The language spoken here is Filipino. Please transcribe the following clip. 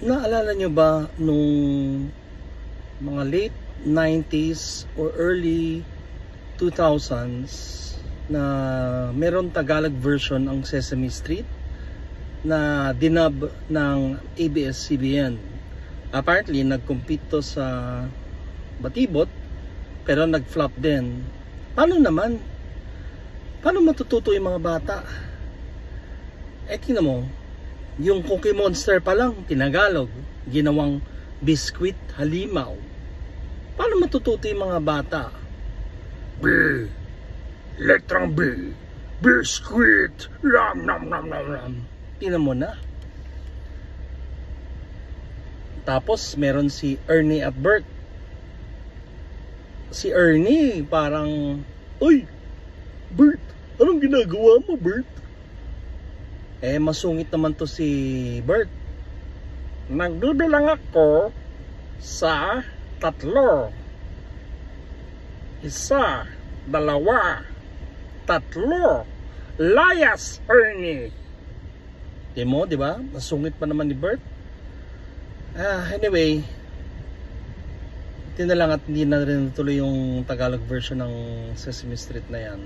Naalala nyo ba nung mga late 90s or early 2000s na meron Tagalog version ang Sesame Street na dinub ng ABS-CBN? Apparently nag-compete to sa Batibot pero nag-flop din. Paano naman? Paano matututo yung mga bata? Tingnan mo, yung Cookie Monster pa lang tinagalog, ginawang biskwit halimaw. Paano matututo yung mga bata? B, letrang B, biskwit, ram nam nam nam nam. Tingnan mo na. Tapos meron si Ernie at Bert. Si Ernie parang, "Uy, Bert, anong ginagawa mo, Bert?" Masungit naman to si Bert. Nagbibilang ako sa 3. 1, 2, 3. Layas, Ernie. Di mo, di ba? Masungit pa naman ni Bert. Anyway, ito na lang at hindi na rin natuloy yung Tagalog version ng Sesame Street na yan.